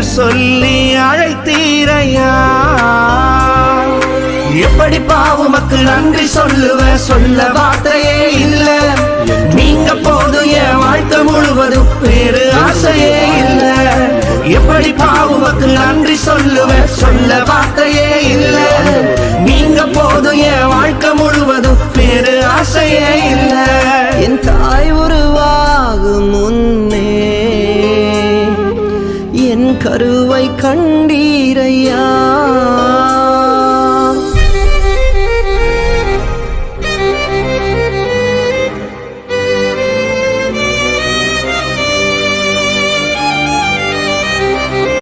பேர் சொல்லி அழைத்தீரையா. எப்படி பாவுமக்கு நன்றி சொல்லுவேன், சொல்ல வார்த்தையே இல்ல. நீங்க போதும் என் வாழ்க்கை முழுவதும் வேறு ஆசையே இல்ல. எப்படி பாவுமக்கு நன்றி சொல்லுவேன், சொல்ல வார்த்தையே இல்ல. நீங்க போதும் என் வாழ்க்கை முழுவதும் வேறு ஆசையே இல்ல. என் தாய் உருவாகும் முன்னே என் கருவை கண்டீரையா.